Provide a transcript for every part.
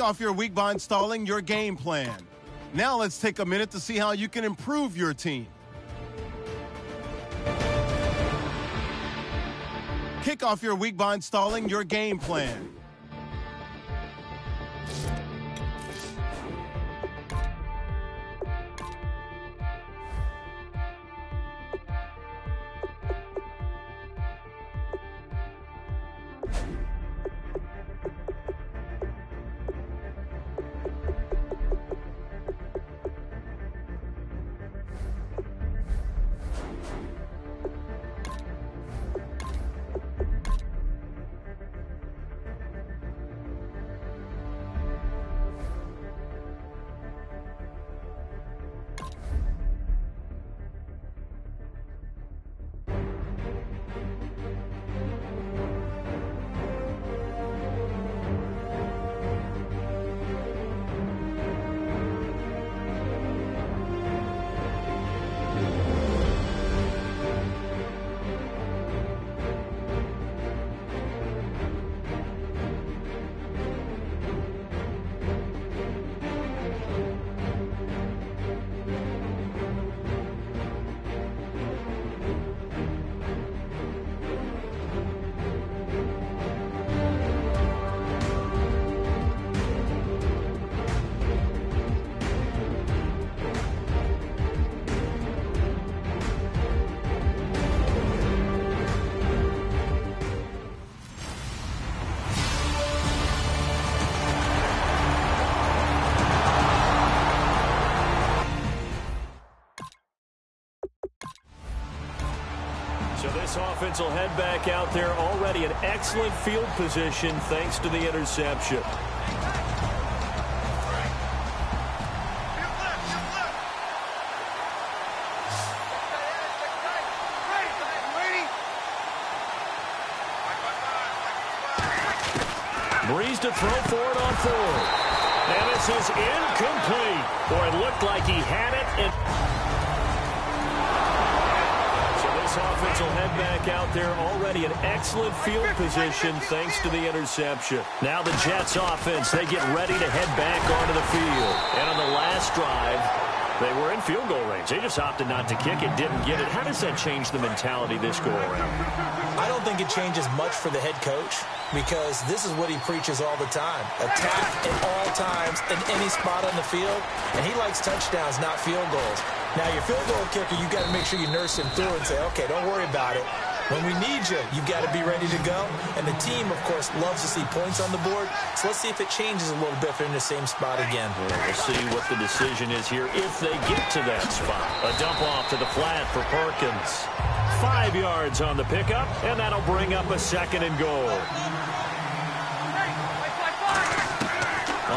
off your week by installing your game plan. Now let's take a minute to see how you can improve your team. Kick off your week by installing your game plan. So this offense will head back out there, already in excellent field position thanks to the interception. Breeze to throw for it on fourth. And this is incomplete. Boy, it looked like he had it. And offense will head back out there, already in excellent field position thanks to the interception. Now the Jets offense, they get ready to head back onto the field. And on the last drive, they were in field goal range. They just opted not to kick it, didn't get it. How does that change the mentality this go around? I don't think it changes much for the head coach, because this is what he preaches all the time. Attack at all times in any spot on the field, and he likes touchdowns, not field goals. Now, your field goal kicker, you got to make sure you nurse him through and say, okay, don't worry about it. When we need you, you got to be ready to go. And the team, of course, loves to see points on the board. So let's see if it changes a little bit if they're in the same spot again. Well, we'll see what the decision is here if they get to that spot. A dump off to the flat for Perkins. 5 yards on the pickup, and that'll bring up a 2nd and goal.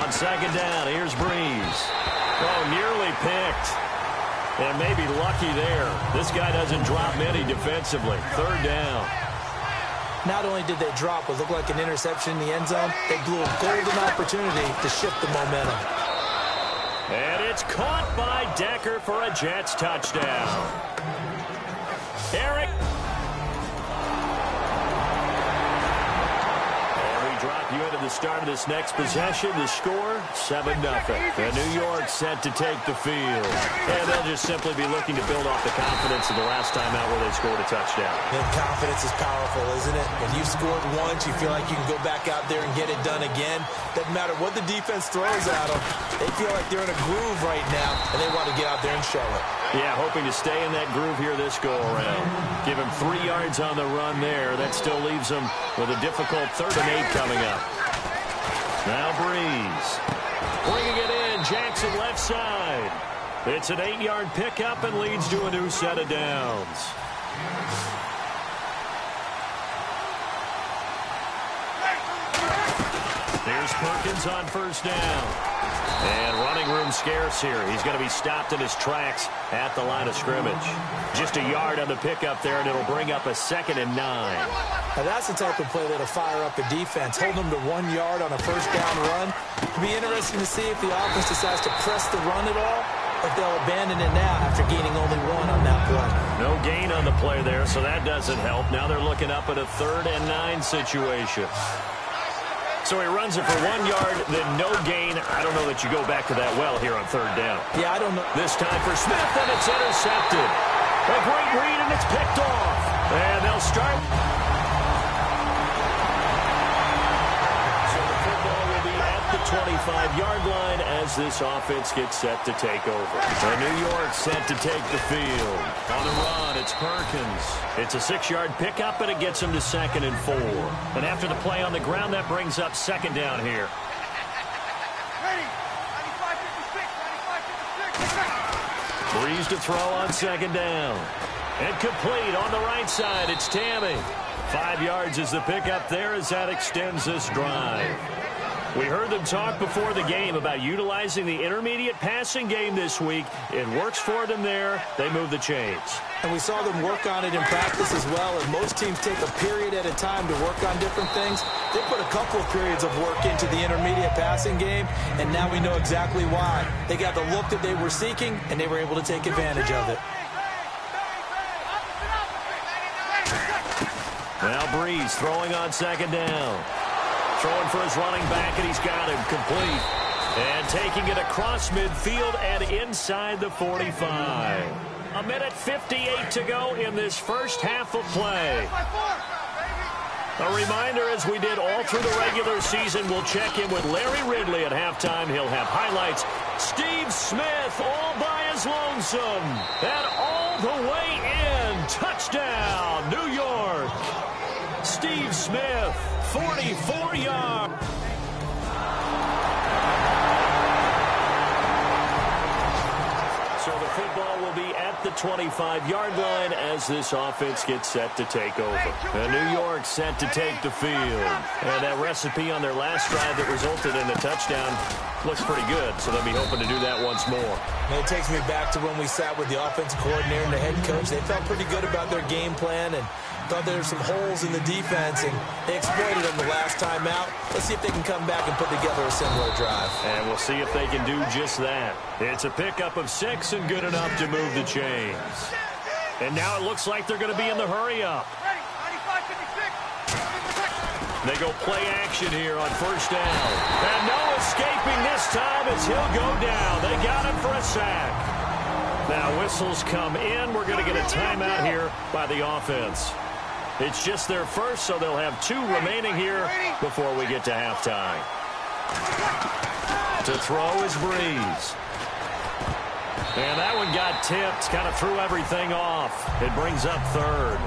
On 2nd down, here's Breeze. Oh, nearly picked. And maybe lucky there. This guy doesn't drop many defensively. 3rd down. Not only did they drop what looked like an interception in the end zone, they blew a golden opportunity to shift the momentum. And it's caught by Decker for a Jets touchdown. Eric. You into the start of this next possession. The score, 7-0. And New York set to take the field. And they'll just simply be looking to build off the confidence of the last time out where they scored a touchdown. And confidence is powerful, isn't it? When you've scored once, you feel like you can go back out there and get it done again. Doesn't matter what the defense throws at them. They feel like they're in a groove right now, and they want to get out there and show it. Yeah, hoping to stay in that groove here this go-around. Give him 3 yards on the run there. That still leaves him with a difficult 3rd and 8 coming up. Now Breeze. Bringing it in, Jackson left side. It's an 8-yard pickup and leads to a new set of downs. Here's Perkins on 1st down. And running room scarce here. He's going to be stopped in his tracks at the line of scrimmage. Just a yard on the pickup there, and it'll bring up a 2nd and 9. Now that's the type of play that'll fire up the defense. Hold them to 1 yard on a 1st down run. It'll be interesting to see if the offense decides to press the run at all, or if they'll abandon it now after gaining only 1 on that play. No gain on the play there, so that doesn't help. Now they're looking up at a 3rd and 9 situation. So he runs it for 1 yard, then no gain. I don't know that you go back to that well here on third down. Yeah, I don't know. This time for Smith, and it's intercepted. A great read, and it's picked off. And they'll start. So the football will be at the 25-yard line as this offense gets set to take over. So New York set to take the field. On the run, it's Perkins. It's a 6-yard pickup, and it gets him to 2nd and 4. And after the play on the ground, that brings up 2nd down here. Breeze to throw on 2nd down. And complete on the right side. It's Tammy. 5 yards is the pickup there as that extends this drive. We heard them talk before the game about utilizing the intermediate passing game this week. It works for them there. They move the chains. And we saw them work on it in practice as well. And most teams take a period at a time to work on different things. They put a couple of periods of work into the intermediate passing game, and now we know exactly why. They got the look that they were seeking, and they were able to take advantage of it. Now Breeze throwing on 2nd down. Throwing for his running back, and he's got him complete. And taking it across midfield and inside the 45. 1:58 to go in this first half of play. A reminder, as we did all through the regular season, we'll check in with Larry Ridley at halftime. He'll have highlights. Steve Smith all by his lonesome. And all the way in. Touchdown, New York. Steve Smith, 44 yards. So the football will be at the 25-yard line as this offense gets set to take over. And New York set to take the field. And that recipe on their last drive that resulted in a touchdown looks pretty good, so they'll be hoping to do that once more. And it takes me back to when we sat with the offensive coordinator and the head coach. They felt pretty good about their game plan and thought there were some holes in the defense, and they exploited them the last time out. Let's see if they can come back and put together a similar drive. And we'll see if they can do just that. It's a pickup of 6 and good enough to move the chains. And now it looks like they're going to be in the hurry-up. They go play action here on first down. And no escaping this time as he'll go down. They got him for a sack. Now whistles come in. We're going to get a timeout here by the offense. It's just their first, so they'll have 2 remaining here before we get to halftime. To throw is Breeze. And that one got tipped, kind of threw everything off. It brings up 3rd.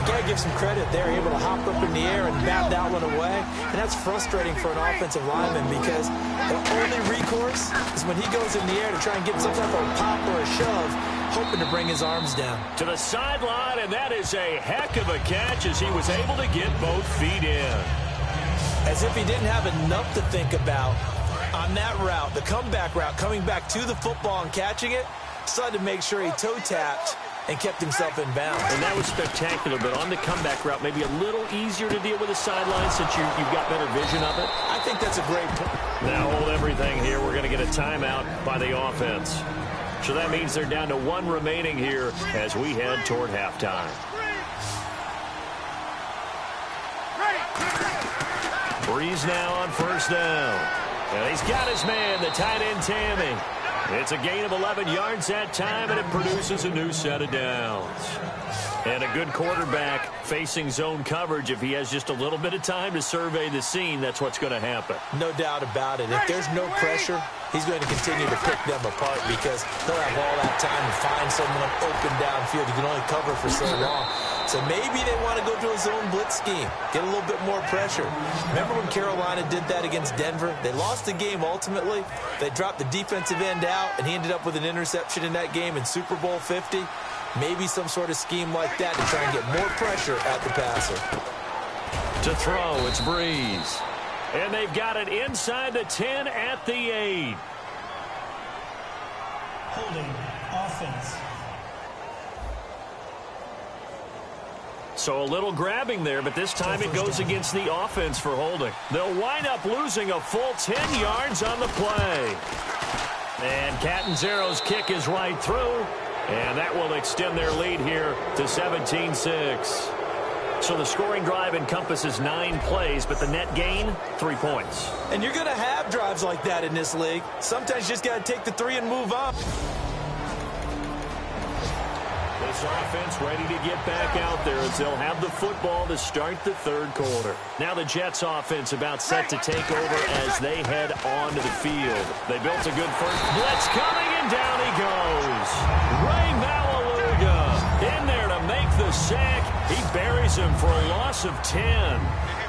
Got to give some credit. They're able to hop up in the air and bat that one away. And that's frustrating for an offensive lineman because the only recourse is when he goes in the air to try and get some type of pop or a shove, hoping to bring his arms down. To the sideline, and that is a heck of a catch as he was able to get both feet in. As if he didn't have enough to think about on that route, the comeback route, coming back to the football and catching it, decided to make sure he toe-tapped and kept himself in bounds. And that was spectacular, but on the comeback route, maybe a little easier to deal with the sideline since you've got better vision of it. I think that's a great point. Now hold everything here. We're going to get a timeout by the offense. So that means they're down to 1 remaining here as we head toward halftime. Breeze now on first down. And he's got his man, the tight end Tammy. It's a gain of 11 yards that time, and it produces a new set of downs. And a good quarterback facing zone coverage. If he has just a little bit of time to survey the scene, that's what's going to happen. No doubt about it. If there's no pressure, he's going to continue to pick them apart because he'll have all that time to find someone open downfield. You can only cover for so long. So maybe they want to go to a zone blitz scheme, get a little bit more pressure. Remember when Carolina did that against Denver? They lost the game ultimately. They dropped the defensive end out, and he ended up with an interception in that game in Super Bowl 50. Maybe some sort of scheme like that to try and get more pressure at the passer. To throw, it's Breeze. And they've got it inside the 10 at the 8. Holding offense. So a little grabbing there, but this time it goes against the offense for holding. They'll wind up losing a full 10 yards on the play. And Catanzaro's kick is right through, and that will extend their lead here to 17-6. So the scoring drive encompasses 9 plays, but the net gain, 3 points. And you're going to have drives like that in this league. Sometimes you just got to take the 3 and move on. This offense ready to get back out there as they'll have the football to start the third quarter. Now the Jets offense about set to take over as they head onto the field. They built a good first blitz coming, and down he goes. Ray Maualuga in there to make the sack. He buries him for a loss of 10.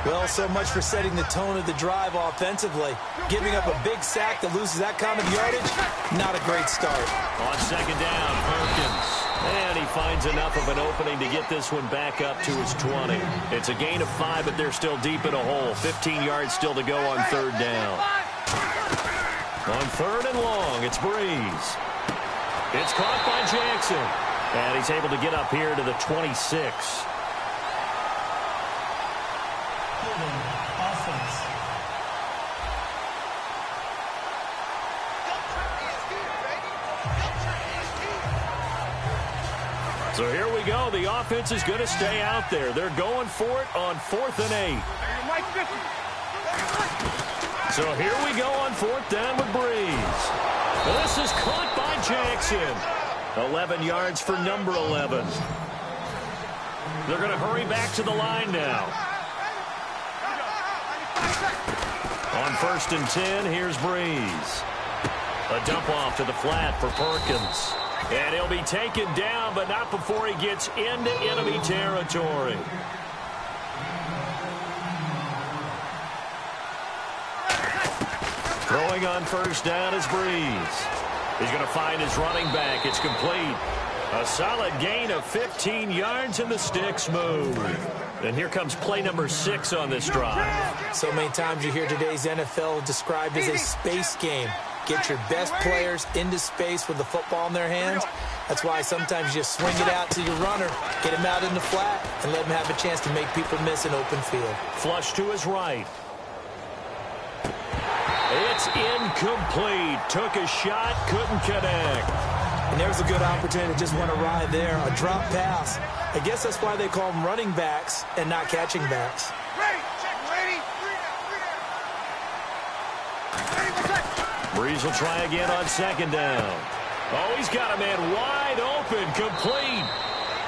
Well, so much for setting the tone of the drive offensively. Giving up a big sack that loses that kind of yardage, not a great start. On second down, Perkins. And he finds enough of an opening to get this one back up to his 20. It's a gain of 5, but they're still deep in a hole. 15 yards still to go on third down. On third and long, it's Breeze. It's caught by Jackson. And he's able to get up here to the 26. Offense. So here we go. The offense is going to stay out there. They're going for it on 4th and 8. So here we go on 4th down with Breeze. This is caught by Jackson. 11 yards for number 11. They're going to hurry back to the line now. On 1st and 10, here's Breeze. A dump off to the flat for Perkins. And he'll be taken down, but not before he gets into enemy territory. Throwing on 1st down is Breeze. He's going to find his running back. It's complete. A solid gain of 15 yards, and the sticks move. And here comes play number 6 on this drive. So many times you hear today's NFL described as a space game. Get your best players into space with the football in their hands. That's why sometimes you just swing it out to your runner, get him out in the flat, and let him have a chance to make people miss an open field. Flush to his right. It's incomplete. Took a shot, couldn't connect. And there's a good opportunity to just run a ride there, a drop pass. I guess that's why they call them running backs and not catching backs. Breeze will try again on 2nd down. Oh, he's got a man wide open, complete.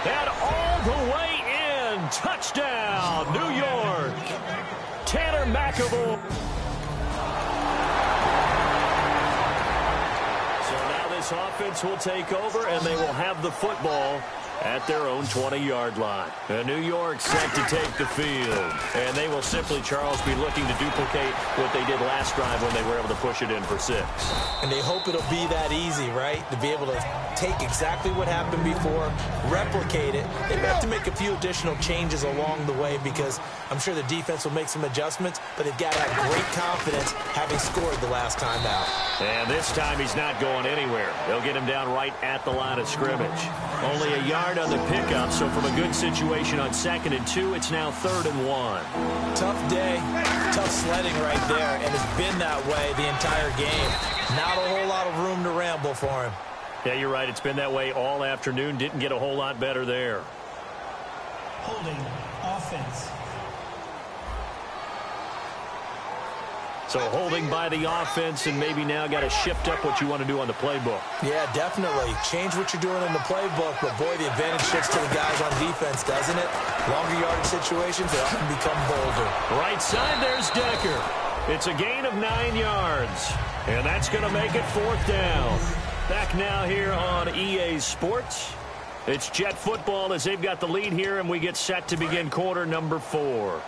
And all the way in. Touchdown, New York. Tanner McAvoy. So now this offense will take over, and they will have the football at their own 20-yard line. And New York set to take the field. And they will simply, Charles, be looking to duplicate what they did last drive when they were able to push it in for 6. And they hope it'll be that easy, right? To be able to take exactly what happened before, replicate it. They may have to make a few additional changes along the way because I'm sure the defense will make some adjustments, but they've got to have great confidence having scored the last time out. And this time he's not going anywhere. They'll get him down right at the line of scrimmage. Only a yard on the pickup, so from a good situation on 2nd and 2, it's now 3rd and 1. Tough day, tough sledding right there, and it's been that way the entire game. Not a whole lot of room to ramble for him. Yeah, you're right. It's been that way all afternoon. Didn't get a whole lot better there. Holding offense. So holding by the offense, and maybe now got to shift up what you want to do on the playbook. Yeah, definitely. Change what you're doing in the playbook, but boy, the advantage shifts to the guys on defense, doesn't it? Longer yardage situations, they often become bolder. Right side, there's Decker. It's a gain of 9 yards, and that's going to make it 4th down. Back now here on EA Sports. It's Jet football as they've got the lead here, and we get set to begin quarter number 4.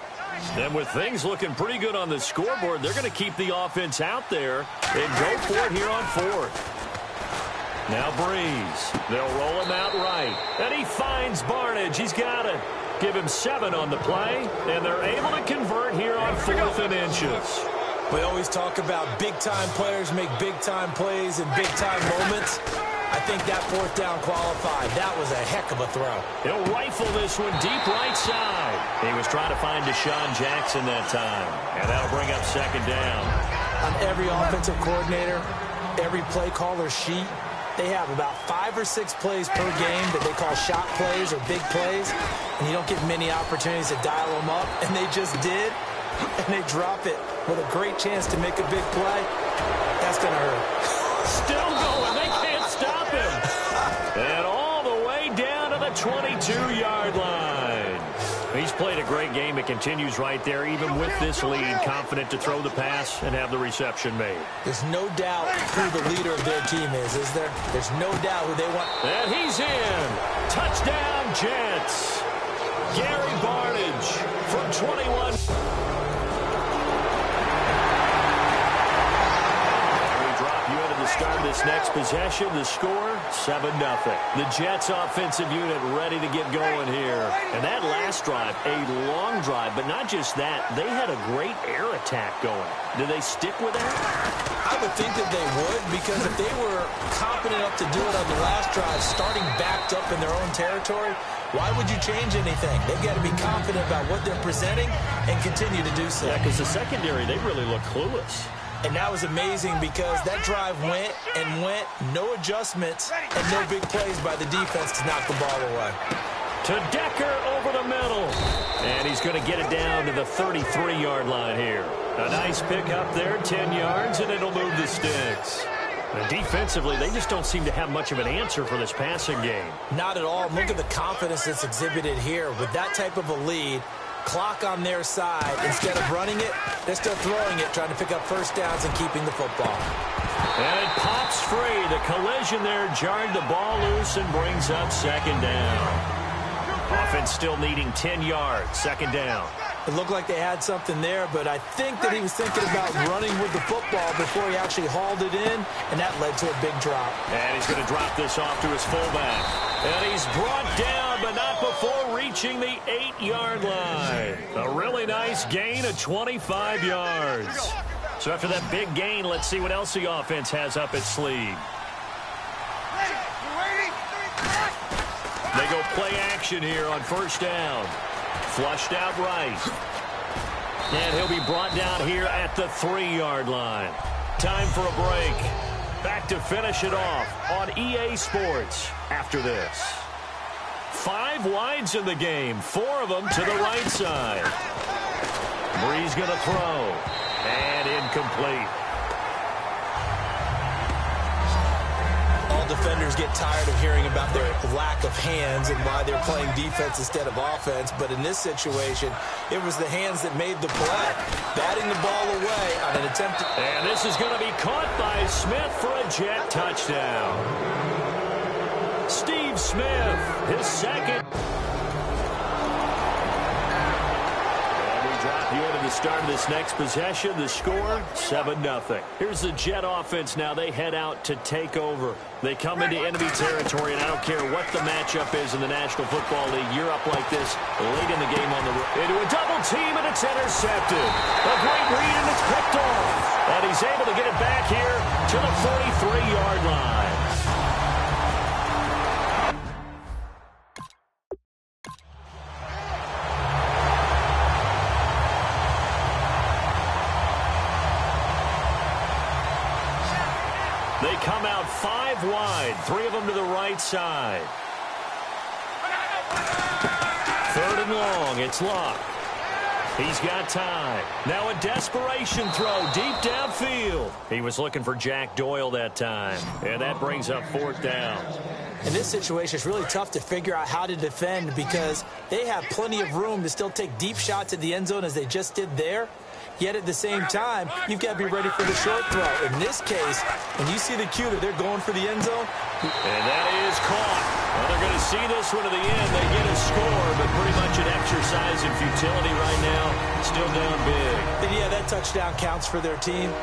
And with things looking pretty good on the scoreboard, they're going to keep the offense out there and go for it here on 4th. Now Breeze. They'll roll him out right. And he finds Barnage. He's got it. Give him 7 on the play, and they're able to convert here on 4th and inches. We always talk about big-time players make big-time plays in big-time moments. I think that 4th down qualified. That was a heck of a throw. He'll rifle this one deep right side. He was trying to find Deshaun Jackson that time, and that'll bring up 2nd down. On every offensive coordinator, every play caller sheet, they have about 5 or 6 plays per game that they call shot plays or big plays, and you don't get many opportunities to dial them up, and they just did, and they drop it with a great chance to make a big play. That's going to hurt. Still going. They can't stop him. And all the way down to the 22-yard line. He's played a great game. It continues right there, even with this lead, confident to throw the pass and have the reception made. There's no doubt who the leader of their team is there? There's no doubt who they want. And he's in. Touchdown, Jets. Gary Barnidge from 21. Start of this next possession, the score, 7-0. The Jets offensive unit ready to get going here. And that last drive, a long drive, but not just that, they had a great air attack going. Do they stick with that? I would think that they would, because if they were competent enough to do it on the last drive, starting backed up in their own territory, why would you change anything? They've got to be confident about what they're presenting and continue to do so. Yeah, because the secondary, they really look clueless. And that was amazing because that drive went and went, no adjustments, and no big plays by the defense to knock the ball away. To Decker over the middle. And he's going to get it down to the 33-yard line here. A nice pick up there, 10 yards, and it'll move the sticks. And defensively, they just don't seem to have much of an answer for this passing game. Not at all. Look at the confidence that's exhibited here. With that type of a lead, clock on their side, instead of running it, they're still throwing it, trying to pick up first downs and keeping the football. And it pops free. The collision there jarred the ball loose and brings up second down. Offense still needing 10 yards, second down. It looked like they had something there, but I think that he was thinking about running with the football before he actually hauled it in, and that led to a big drop. And he's going to drop this off to his fullback. And he's brought down, but not before reaching the 8-yard line. A really nice gain of 25 yards. So after that big gain, let's see what else the offense has up its sleeve. They go play action here on first down. Flushed out right. And he'll be brought down here at the 3-yard line. Time for a break. Back to finish it off on EA Sports after this. 5 wides in the game, 4 of them to the right side. Bree's going to throw. And incomplete. All defenders get tired of hearing about their lack of hands and why they're playing defense instead of offense. But in this situation, it was the hands that made the play. Batting the ball away on an attempt. And this is going to be caught by Smith for a Jet touchdown. Steve Smith, his second. You into the start of this next possession. The score, 7-0. Here's the Jet offense now. They head out to take over. They come into enemy territory, and I don't care what the matchup is in the National Football League. You're up like this late in the game on the road. Into a double team, and it's intercepted. A great read, and it's picked off. And he's able to get it back here to the 43-yard line. They come out 5 wide, 3 of them to the right side. 3rd and long, it's Luck. He's got time. Now a desperation throw deep downfield. He was looking for Jack Doyle that time, and that brings up 4th down. In this situation, it's really tough to figure out how to defend because they have plenty of room to still take deep shots at the end zone as they just did there. Yet at the same time, you've got to be ready for the short throw. In this case, when you see the cue that they're going for the end zone. And that is caught. Well, they're going to see this one to the end. They get a score, but pretty much an exercise in futility right now. Still down big. And yeah, that touchdown counts for their team.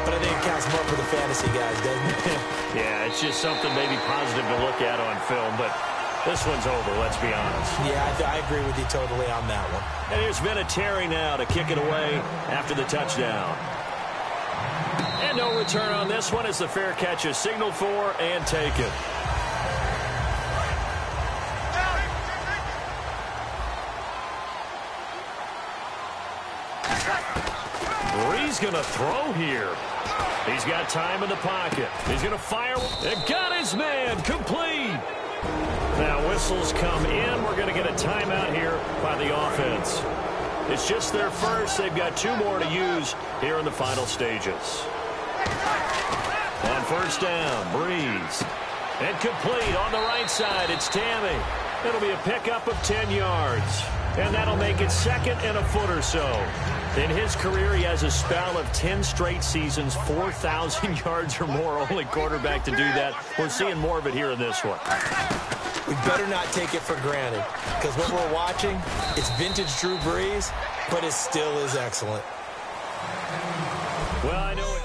But I think it counts more for the fantasy guys, doesn't it? Yeah, it's just something maybe positive to look at on film, but this one's over, let's be honest. Yeah, I agree with you totally on that one. And here's Vinatieri now to kick it away after the touchdown. And no return on this one as the fair catch is signaled for and taken. Bree's going to throw here. He's got time in the pocket. He's going to fire. It got his man. Complete. Now whistles come in. We're going to get a timeout here by the offense. It's just their first. They've got 2 more to use here in the final stages. On first down, Breeze. And complete on the right side. It's Tammy. It'll be a pickup of 10 yards. And that'll make it 2nd and a foot or so. In his career, he has a spell of 10 straight seasons, 4,000 yards or more. Only quarterback to do that. We're seeing more of it here in this one. We better not take it for granted, because what we're watching, it's vintage Drew Brees, but it still is excellent. Well, I know it.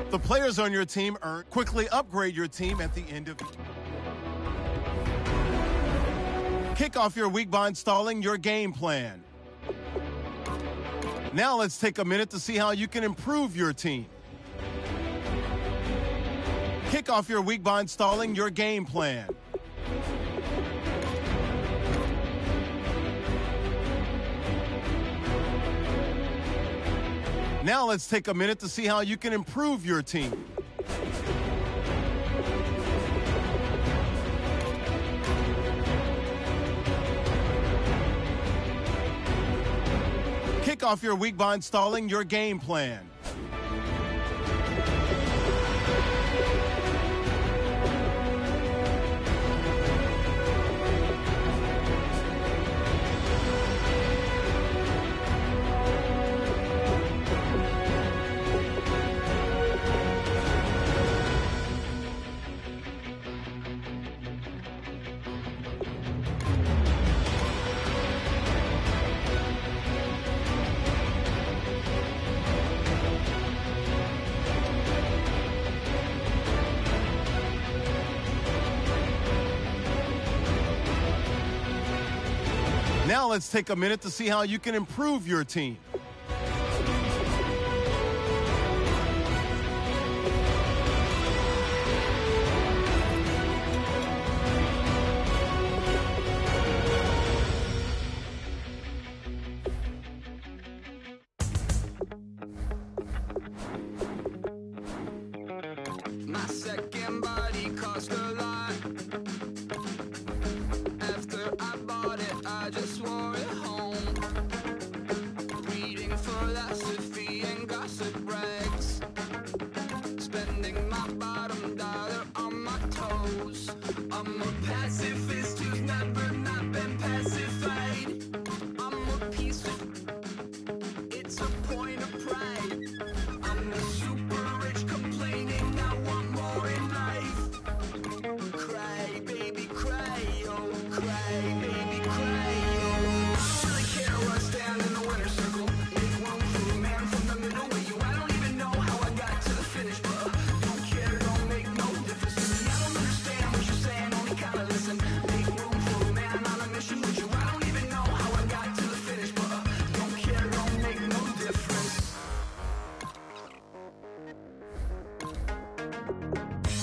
The players on your team quickly upgrade your team at the end of Kick off your week by installing your game plan. Now let's take a minute to see how you can improve your team. Kick off your week by installing your game plan. Now let's take a minute to see how you can improve your team. Kick off your week by installing your game plan. Now let's take a minute to see how you can improve your team. My second body cost a lot. After I bought it, I just wore it home. Reading philosophy and gossip rags. Spending my bottom dollar on my toes. I'm a pacifist who's never not been pacified. I'm a piece of... It's a point of pride. I'm the super rich complaining I want more in life. Cry, baby, cry, oh, cry, baby, cry, oh. I don't really care where I stand in the winner's circle. Make room for a man from the middle with you. I don't even know how I got to the finish, but don't care, don't make no difference to me. I don't understand what you're saying, only kinda listen. Make room for a man on a mission with you. I don't even know how I got to the finish, but don't care, don't make no difference.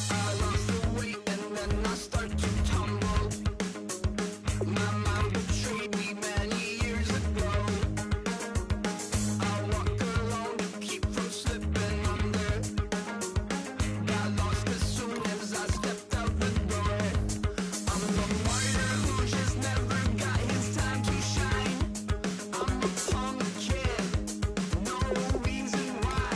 I lost the weight and then I start to tumble. My mind betrayed me many years ago. I walk alone to keep from slipping under. Got lost as soon as I stepped out the door. I'm the martyr who just never got his time to shine. I'm a punk kid, no reason why.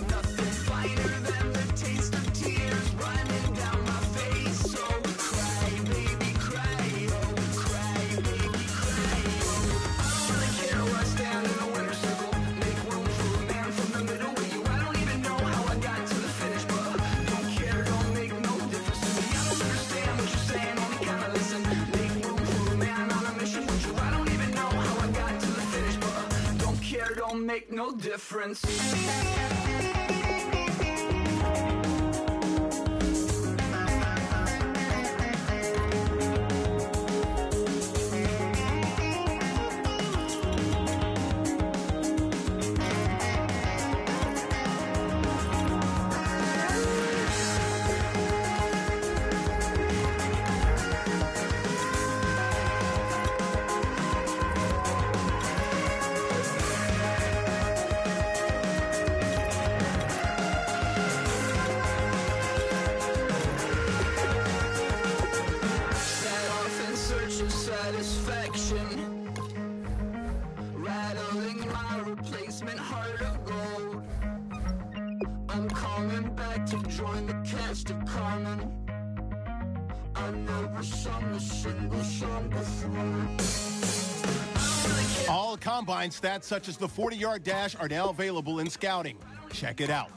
Nothing finer than the taste of tears running down my face. So cry, baby, cry, oh, cry, baby, cry, oh. I don't really care where I stand in the winner's circle. Make room for a man from the middle with you. I don't even know how I got to the finish, but don't care, don't make no difference to me. I don't understand what you're saying, only kinda listen. Make room for a man on a mission with you. I don't even know how I got to the finish, but don't care, don't make no difference. I'm coming back to join the cast of Carmen. I never sung a single song before. All combine stats such as the 40-yard dash are now available in scouting. Check it out.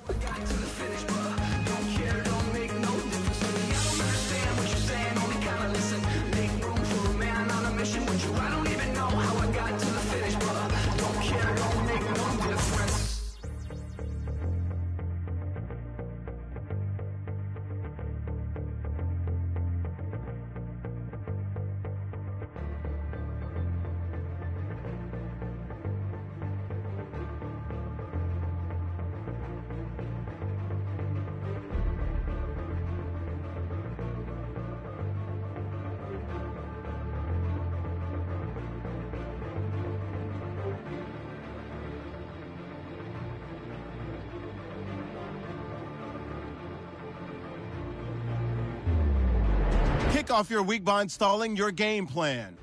Kick off your week by installing your game plan.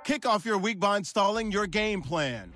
Kick off your week by installing your game plan.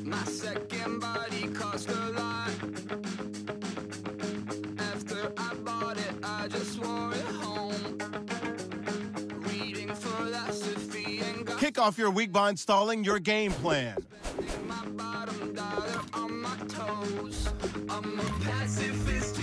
My second body cost a lot. After I bought it, I just wore it home. Reading philosophy and got Kick off your week by installing your game plan. my bottom dollar on my toes. I'm a pacifist.